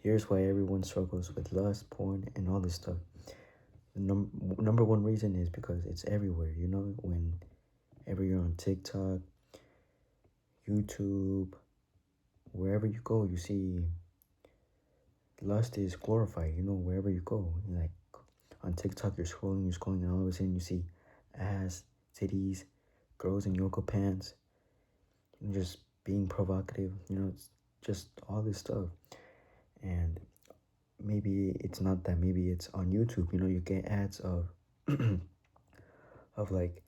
Here's why everyone struggles with lust, porn, and all this stuff. The number one reason is because it's everywhere. You know, whenever you're on TikTok, YouTube, wherever you go, you see lust is glorified. You know, wherever you go, like on TikTok, you're scrolling, and all of a sudden you see ass, titties, girls in yoga pants, and just being provocative. You know, it's just all this stuff. And maybe it's not that. Maybe it's on YouTube. You know, you get ads of of like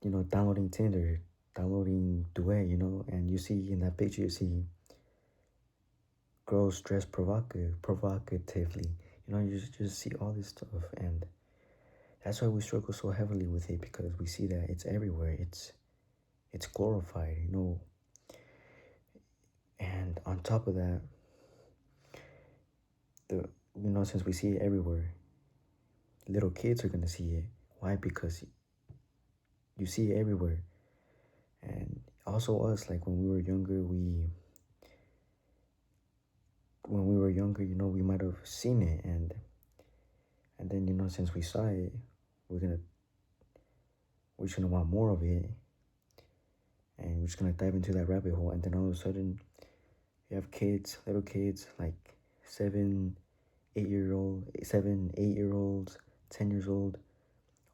downloading Tinder, downloading Duet. You know, and you see in that picture, you see girls dressed provocatively. You know, you just see all this stuff, and that's why we struggle so heavily with it, because we see that it's everywhere. It's glorified, you know. And on top of that, the since we see it everywhere, little kids are gonna see it. Why? Because you see it everywhere. And also us, like when we were younger, we might have seen it, and then since we saw it, we're just gonna want more of it, and we're just gonna dive into that rabbit hole, and then all of a sudden you have kids, little kids, like 8 year olds, 10 years old,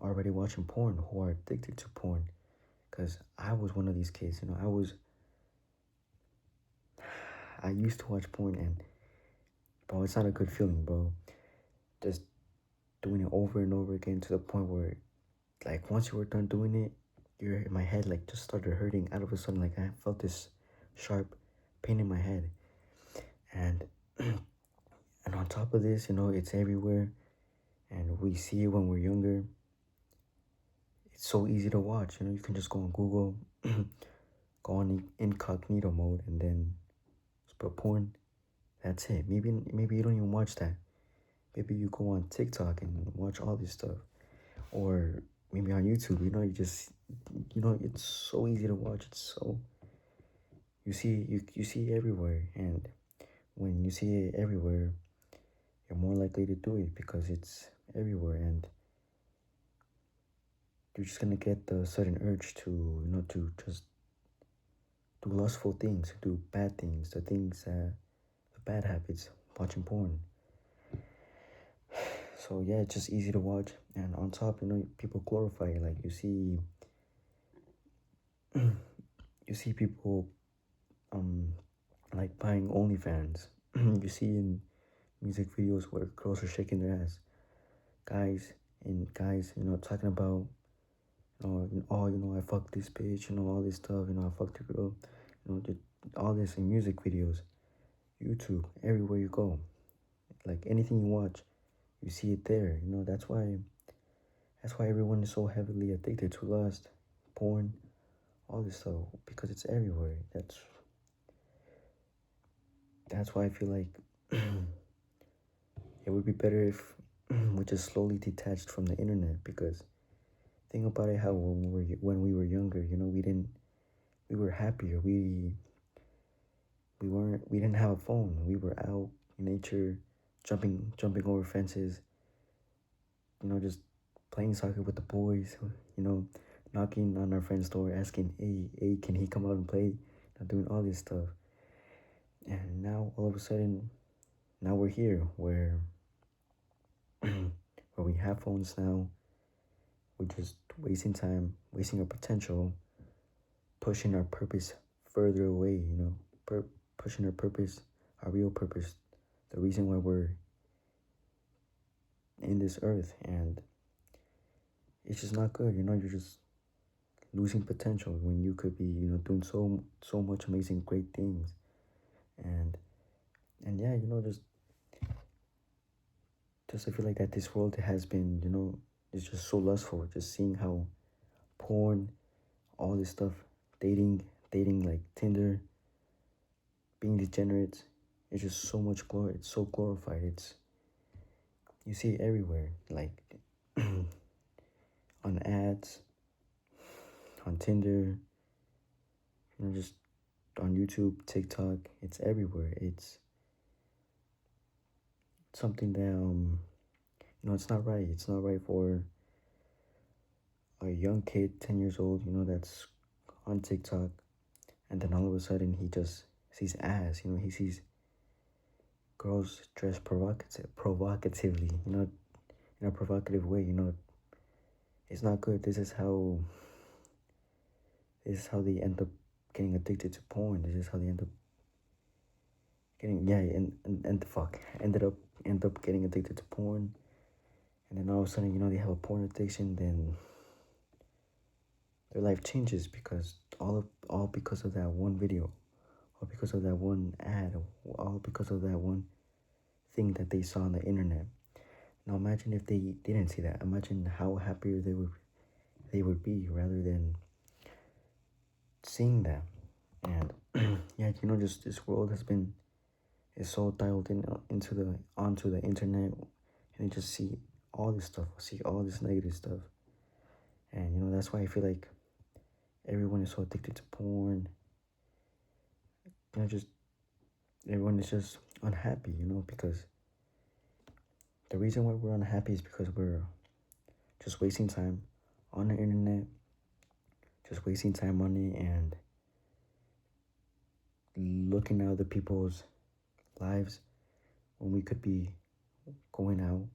already watching porn, who are addicted to porn. Because I was one of these kids, I used to watch porn, and bro, it's not a good feeling, bro. Just doing it over and over again, to the point where, like, once you were done doing it, my head, like, just started hurting out of a sudden. Like, I felt this sharp pain in my head. And and on top of this, it's everywhere, and we see it when we're younger. It's so easy to watch. You can just go on Google, go on incognito mode, and then just put porn. That's it. Maybe you don't even watch that. Maybe you go on TikTok and watch all this stuff, or maybe on YouTube. It's so easy to watch. You see it everywhere, and when you see it everywhere, you're more likely to do it because it's everywhere, and you're just gonna get the sudden urge to to just do lustful things, do bad things, the bad habits, watching porn. So yeah, it's just easy to watch, and on top, people glorify it. Like you see people like buying OnlyFans. You see in music videos where girls are shaking their ass, guys, talking about, oh, I fucked this bitch, all this stuff, I fucked a girl, just all this in music videos, YouTube, everywhere you go, like anything you watch, you see it there. That's why everyone is so heavily addicted to lust, porn, all this stuff, because it's everywhere. That's why I feel like it would be better if we just slowly detached from the internet. Because think about it, how when we were younger, we were happier. We didn't have a phone. We were out in nature, jumping over fences, just playing soccer with the boys, you know, knocking on our friend's door, asking, hey, can he come out and play? Doing all this stuff. And now, all of a sudden, now we're here, where where we have phones now. We're just wasting time, wasting our potential, pushing our purpose further away, pushing our purpose, our real purpose, the reason why we're in this earth. And it's just not good. You're just losing potential when you could be, doing so much amazing, great things. And yeah, just I feel like that this world has been, is just so lustful. Just seeing how porn, all this stuff, dating like Tinder, being degenerate, it's just so much glory. It's so glorified. You see it everywhere, like on ads, on Tinder, just on YouTube, TikTok. It's everywhere. something that it's not right. It's not right for a young kid, 10 years old, that's on TikTok, and then all of a sudden he just sees ass. He sees girls dressed provocatively, in a provocative way. It's not good. This is how they end up getting addicted to porn. This is how they end up getting and the fuck end up getting addicted to porn, and then all of a sudden they have a porn addiction. Then their life changes because all because of that one video, or because of that one ad, or all because of that one thing that they saw on the internet. Now imagine if they didn't see that. Imagine how happier they would be rather than seeing that. And yeah, just this world is so dialed into the onto the internet, and you just see all this stuff, see all this negative stuff. And that's why I feel like everyone is so addicted to porn. Just everyone is just unhappy, because the reason why we're unhappy is because we're just wasting time on the internet, just wasting time on it, and looking at other people's lives when we could be going out,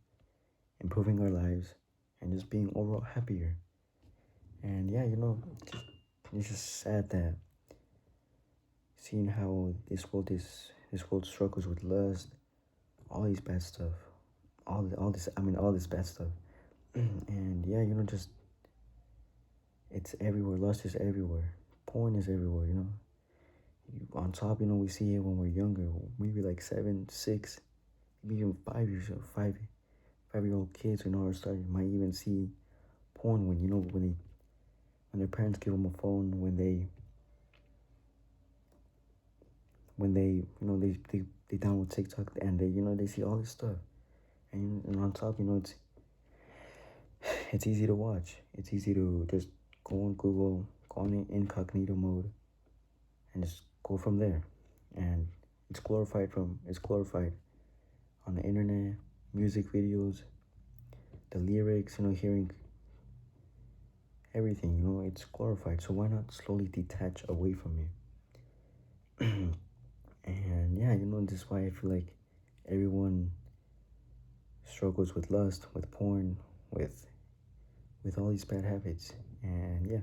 improving our lives, and just being overall happier. And yeah, it's just sad that seeing how this world struggles with lust, all these bad stuff, all this bad stuff, and yeah, just it's everywhere. Lust is everywhere. Porn is everywhere. On top, we see it when we're younger, maybe like 7, 6, maybe even 5 years old, 5-year-old kids, are starting might even see porn when their parents give them a phone, when they download TikTok, and they see all this stuff, and on top, it's easy to watch. It's easy to just go on Google, go on incognito mode, and just go from there. And it's glorified on the internet, music videos, the lyrics, hearing everything, it's glorified. So why not slowly detach away from it? And yeah, this is why I feel like everyone struggles with lust, with porn, with all these bad habits. And yeah.